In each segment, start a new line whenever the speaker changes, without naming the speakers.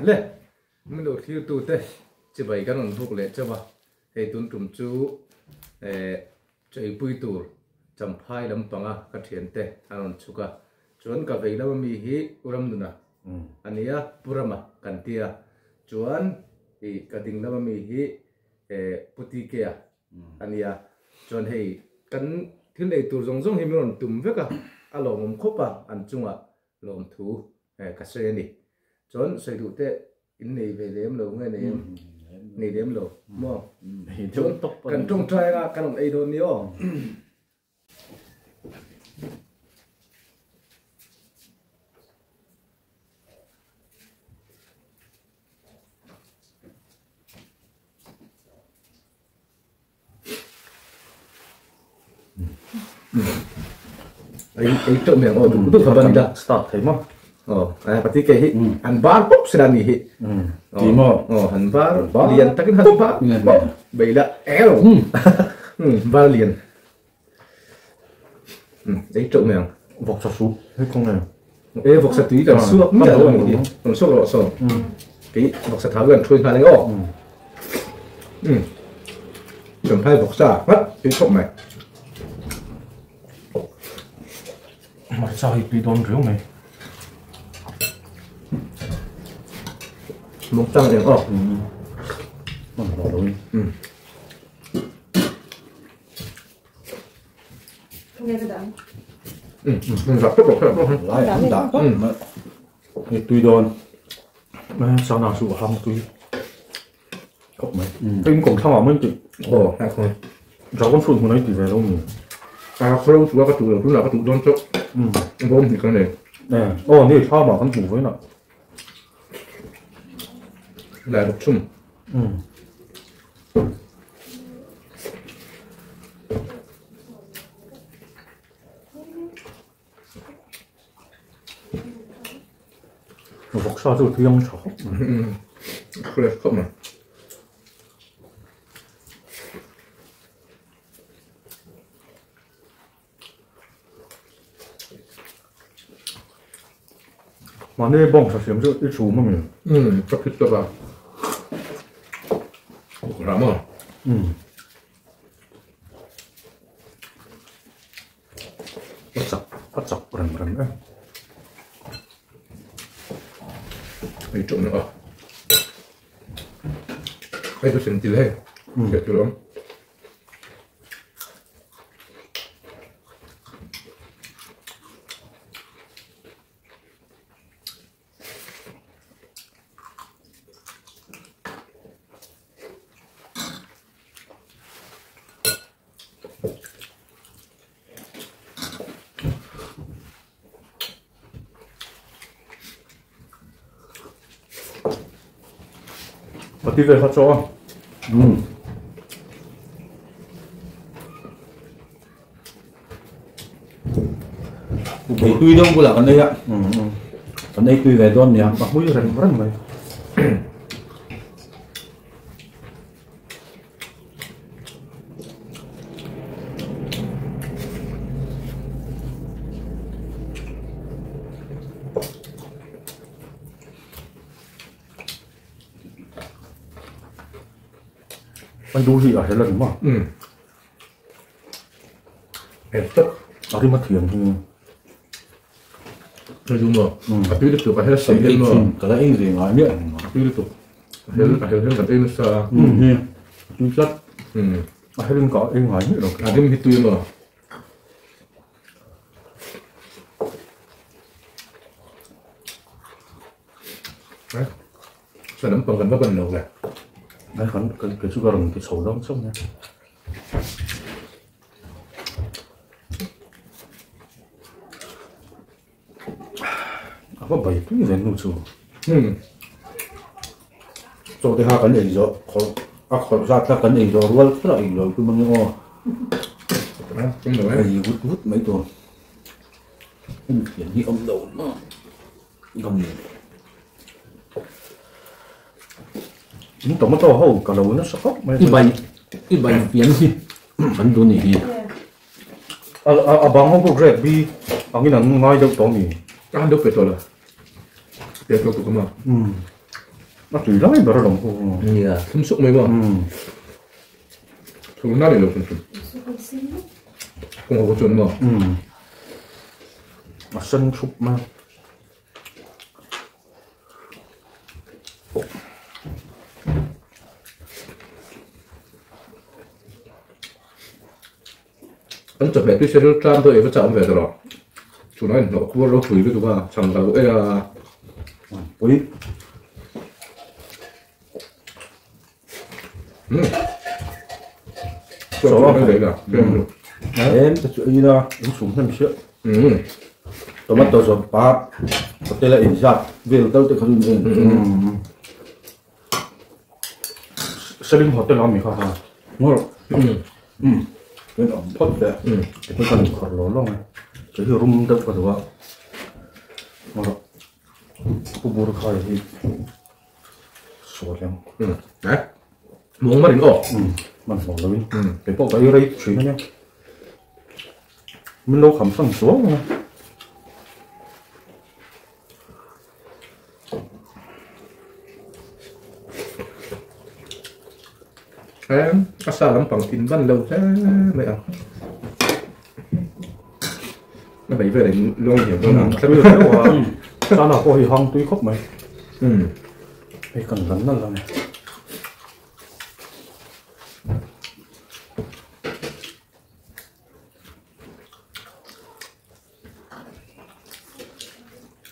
lệ mình đồ thiếu tu tê chỉ vậy cái nón thuốc lệ cho bà hay tuân trùm chú chơi bùi tu chăm phai lắm bằng cái thiền tê anh chú cả chuan cả vậy đâu mi hi uram nuna anh ấy purama kan tia chuan thì cái tình đâu mi hi puti kia anh ấy chuan hay kan thiên này tu rong rong hi mình tùm với cả alom khóc anh chung lom thu cái xe này chọn xây đủ tệ in này về đếm lâu nghe này đếm lâu mua chọn cần trông trai ra cần ấy đồ nhiều ấy trộn miệng rồi đúng không bạn đã
start thấy mà
berarti kayak han bar pop sedang ni
timo
han bar lian takin han bar bela el bar lian đấy trộn miệng
vọc sạch xuống hết con này
vọc sạch túi gần suốt mất rồi còn suốt rồi xong cái vọc sạch tháo gần thui khai lên ô chuẩn thay vọc sạch mất cái trộn này
mà sao thì tùy đón rượu này
một trăm điểm ô
nó đỏ rồi
nghe cái đắng
mình gặp rất là
lại không đã thì tùy đón mà sao nào sủa hầm tùy cốc mày tim cũng thao mới chị
hay không
cháu con phun của nó thì về đâu nhỉ
không chúng ta có chủ chúng là có chủ đón chốt gồm thì cái này
nè này thao bảo con chủ với nó
là độc chung
vọc sao rồi thì không sợ
không mà
mà nè bông sao xem ít chú mà mình
chắc thích cho bà làm à
bắt chặt rần đấy
mấy trộn nữa đây tôi xin tiêu hết được chưa lắm
và tí về phát cho
thì tuy đông của là con đây ạ còn đây tuy về đón nhỉ
mà mũi rần mày anh đu gì ở thế lần mà
em tất
ở đi mất thiền thì
nói chung rồi tuy được phải hết sấy lên mà
cái đấy gì nói miệng
tuy được hết gần em sao
tuy chất mà hết lên có em hỏi hết rồi
cái mình tuy mà sản phẩm còn gần bao gần đầu kìa
đấy còn cái sugar rừng cái sầu đông xong nha có bảy cái gì nụ chua
cho cái hai cái này rồi khỏi ra các cái này rồi luôn cái này rồi cứ mang nhau
không được
cái gì hút mấy tuần như ông đầu nó gầm
những tổng to hậu cả đầu nó sốc
cái bài phiến gì vẫn tuần này
bằng không có rẻ bi bằng cái nào ngay đâu to gì
ăn được phải rồi đẹp đâu tụi con mà
nó chỉ lắm đó là đồng hồ
yeah thấm xúc mấy mà tụi nó này được không có chuẩn mà
mà sân súp mà
anh chụp lại cái xe tram thôi em chạm về rồi chúng nó nó cua nó thủy với tụi ba chẳng là cái
ui
chỗ nó đấy là
em ta chửi đi ra
uống xuống thêm sữa
tomato rồi ba có thể là in sát về đâu thì không in
slim hotel làm gì không
ngon cái nó phốt đấy
cái con khó lố luôn này chỉ hiểu rum đâu có được mà cô bố khai thì số lượng
đấy muốn mà đến ổ
mình bỏ lấy cái bộ cái đây chuyện đó nhá mình đâu khám sang số mà
em có sao lắm bằng tin văn lâu thế mày à nó bị về đến luôn hiểu không nào
cái bây giờ sao nào có gì hong tuy khóc mày cái cần lắm nó là này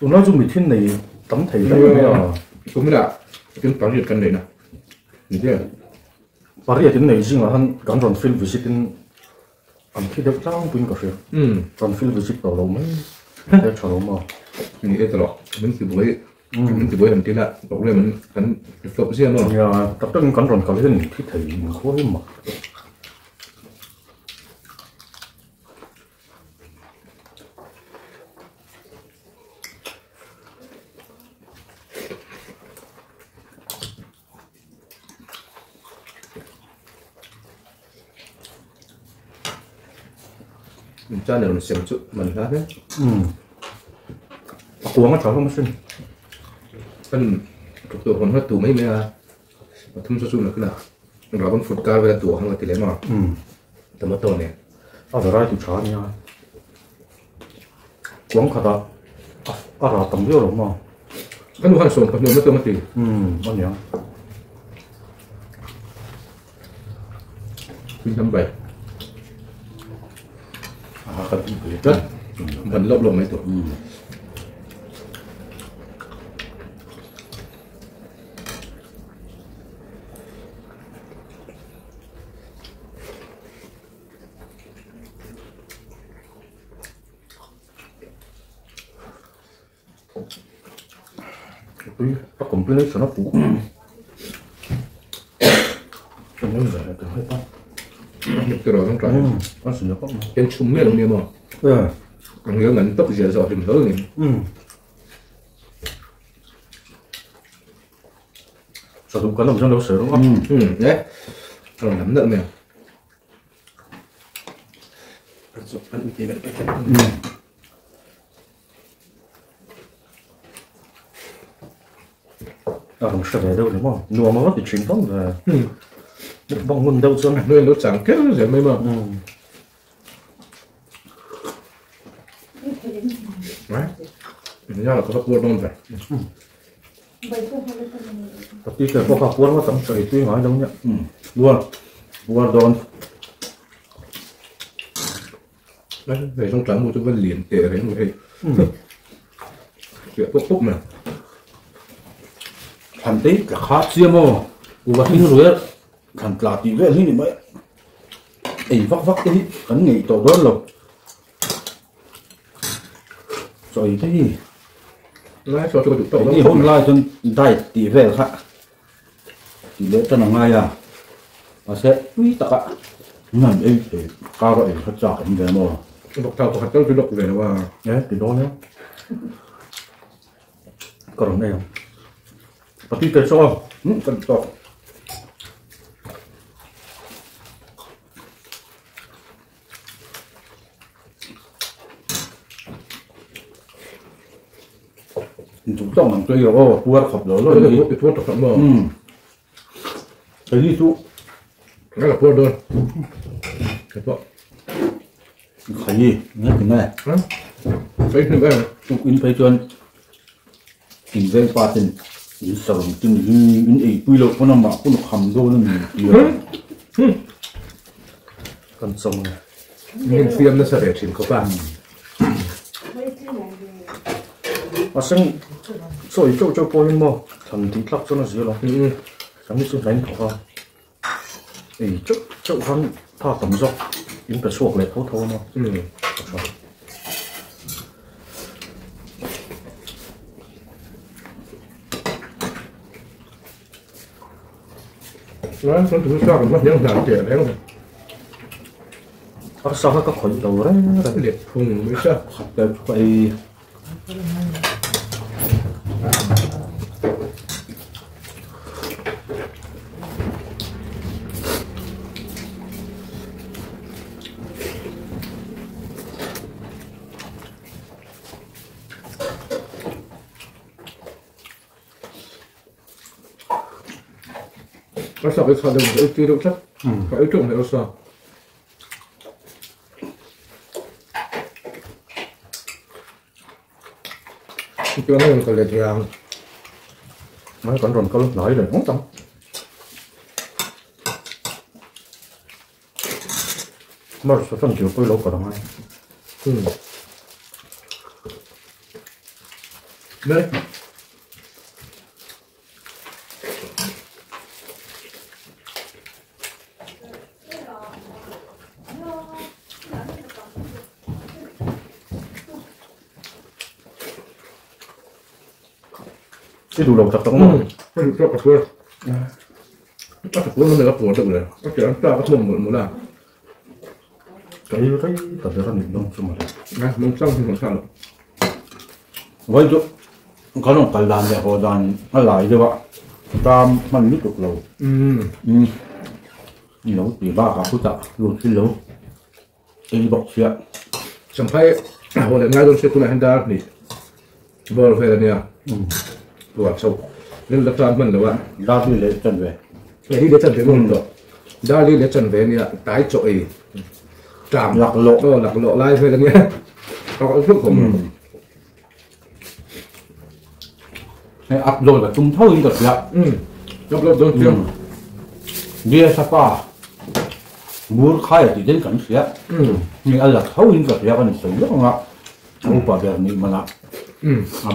tụi nó dùng bị thiên này tấm thầy đấy bây giờ
cũng biết là cái bảo hiểm cần đấy nè như thế
bảo hiểm thiên này riêng là hắn gắn tròn film visiting anh khi được trang pin cà phê tròn film visit vào lâu mấy để cho nó mà
như thế rồi mình chỉ bối làm tiền là bảo là mình hắn phật riêng rồi
nhà tập trung gắn tròn cà phê thì thầy khối mà
mình cha này mình xem chút mình khác đấy
cuốn nó chó không xin
anh thuộc tổ hồn hết tủ mấy mẹ thum cho chung là cái nào rồi con phụt cao về tủ hàng là tỷ lệ mà tầm mất tổ này
ở đó ra tụi chó nha cuốn khá đó ở đó tầm điêu đúng không
cái đồ hàng sồn cái đồ mất tổ mất tỷ
bao nhiêu
mình 57
cần
rất vẫn lộn lộn mấy tuổi
tuy nó cũng lấy cho nó phụ cho nó rẻ từ hơi tao
được từ rồi không trái
nó sẽ nhớ không
em chung miệng miệng mà còn nhớ ngắn tốc dễ dò thì hớ này
sử dụng cái nồng trong đấu sửa đúng không
đấy rồi nắm đậm nè ăn gì đấy
không sợ về đâu đúng không nua mà thì truyền thống là được bong nguồn đâu cho
nuôi nó chẳng kết rồi mấy mà đấy mình ra là có buôn luôn vậy
tập đi cái có cuốn nó tầm trời tuy nói đâu nhá
luôn luôn đòn
đấy về trong trắng một chút vẫn liền tệ đấy một cái chuyện bốc mà
thành tí là khác xưa mà u bắt đi rồi thành là tí về như vậy ấy vắt vắt tí cắn nghỉ tổ đó lộc rồi thế gì
nói cho cái tụ
thì hôm nay chân đại tỷ về khác tỷ lệ chân là ngay à và sẽ uy tạ ngàn ấy để cao vậy phát triển về mà
độc thảo của hạt cái độc về là
nhé thì đó nhé còn này không tập đi cái cho
cần to
chúng ต้องมันตัวโอ้ปวดขอบเลย
Cái là bột tập phẩm bò.
ไอ้ที่ทุก
Cái là bột đơn. Cái bột.
ไข่เนี่ยถึงแม่
Cái này cái
ทุกอินไปจนกินเวงปลาเป็นอินสลัมจนอินไอ้ปุยโลคนนั้นมาคนคำโดนนั่นเยอะ
กันทรงเนี่ย
mình phiêm nó sẽ để chìm có bạn.
Mấy cái này thì
มาซึ่งสวยเจ้าปอยมั้งทำที่ลักษณะเสียหรอ ฉันนี่สุดแรงของเขาไอ้เจ้าพันถ้าต่ำซอกยิงไปสวกเลยเขาโทรมา
Nói con thú sao cũng mất những giảm tiền đấy không?
รักษาก็ขอยเราได้
Cái liệt phùng mới sao?
ขับแต่ไป
Nó sao cái sao đồng phải tiêu độ chất, phải ưu trụng phải sao? Cho nó còn liệt vàng.
mấy con rồng có lúc nói rồi không tâm mà số phần chịu quay lỗ của đồng ai
Đấy.
cái đủ lồng tập trong
Cái được cho cả phương. Các cả phương nó là phổ được rồi. Các kiểu ăn ta các mồm muốn làm.
cái tập ra mình đông xong rồi
Này, mông xong thì không sao được.
ไว้จุเขาต้องการดานเนี่ยพอดานอะไรด้วยวะตามมันไม่ตกเรานี่เราตีบ้ากับพุทธะรู้ที่เราไอ้บอกเสีย
Chẳng phải hồi lại ngay đôi xe tôi lại hành đa nhỉ. Vừa về là nè. Vừa sâu. Nên lập ra mình là bạn.
ดาที่เลยจนเว้ย
Để đi để chân thế luôn rồi. Đã đi để chân về nè, tái trội. Trảm
Lạc lộ.
Lạc lộ lai về là nè. Có cái thuốc của mình.
ให้อัพโหลดแบบตุ้มเท่าอีกกับเสีย
Dốc lột dồn chiêm.
เดียสปามูลค่าที่เด่นกันเสียมีอะไรเท่าอีกกับเสียกันสุดยอดอ่ะอุปแบบนี้มันละ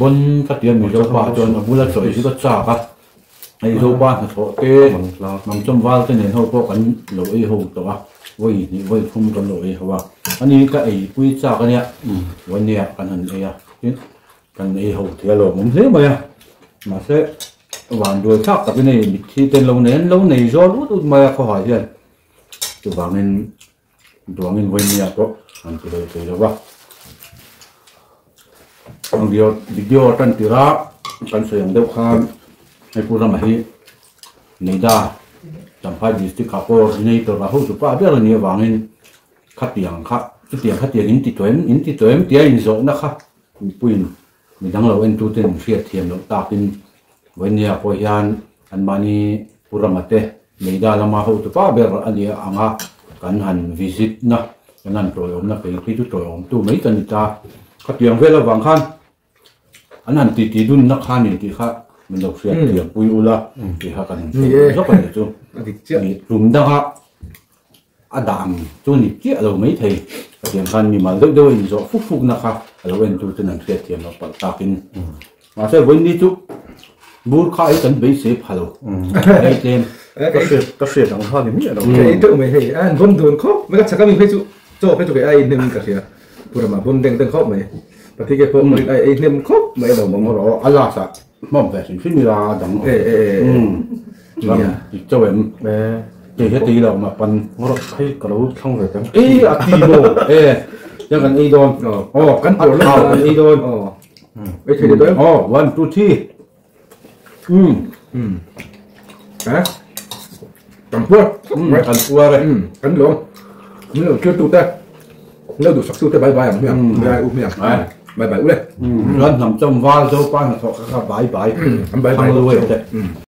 บนกระเทียมมีโลบาจนบุรุษสวยสิก็จ้ากันไอ้โลบาเนี่ยโถเอ๊ะมันจมว่าจะเนี่ยเขาพวกกันโลไอ้หูตัวไว้นี่ไว้คุ้มกันโลไอ้เขาว่าอันนี้ก็ไอ้ปุ้ยจ้ากันเนี่ยวันเนี้ยกันหันไอ้อะกันไอ้หูเทียโลมึงเสียไหมmà sẽ hoàn đuôi khác tập cái này khi tên lâu này do lút mà có hỏi gì từ vào nên quên nhà có anh từ từ đâu quá ông video trên từ đó kan sử dụng đâu khan hay phụ ra mà hi này ra chẳng phải district capo này từ vào hỗ trợ ba biết là nhiều vào nên khát tiền in ti tuyến tiền rộng nó khác pin mình đang lâu anh tu tên phiệt thiền nó ta pin với nhà phổ hiền anh mani puramate này ra làm hỗ trợ ba biết anh đi anga cần hành visit na cần hành rồi ông na cái tu rồi ông tu mấy tuần ta khát tiền về là vàng khan anh hành ti đun nắc khan thì khác mình đọc phiệt tiền pui ula thì khác cần rất là nhiều chứ rùm đó Adam tu ni kia rồi mấy thầy tiền khan nhưng mà rất đôi rồi phúc na khác rồi anh tu tên hành phiệt tiền nó bắt ta pin mà sẽ vấn đi chút bút khai tấn bấy xếp halo đây tên
cái chuyện thằng hoa thì biết đâu
Cái chỗ mày thì anh vốn đồn khóc. Mấy cái chắc mình phải cho cái ai nem cả kìa. Vừa mà vốn đen khóc mày. Và thì cái phong mình ai nem khóc mày đâu mà
rồi Allah sa mong về sinh phim là đằng làm cho em để cái tí đâu mà pan
nó hay cả lâu không về cái
ê à tí bộ cho cần y đồn
cắn cổ
cần y đồn
cái gì đấy
1 2 3
hả cầm cuốc
cần qua đây
cắn luôn nếu chưa tụt đây nếu đủ sắc tụt bye bye không miệng bye miệng bye bye ule
ran nam chom wal zo pa na tho ka bye bye
bye bye
lo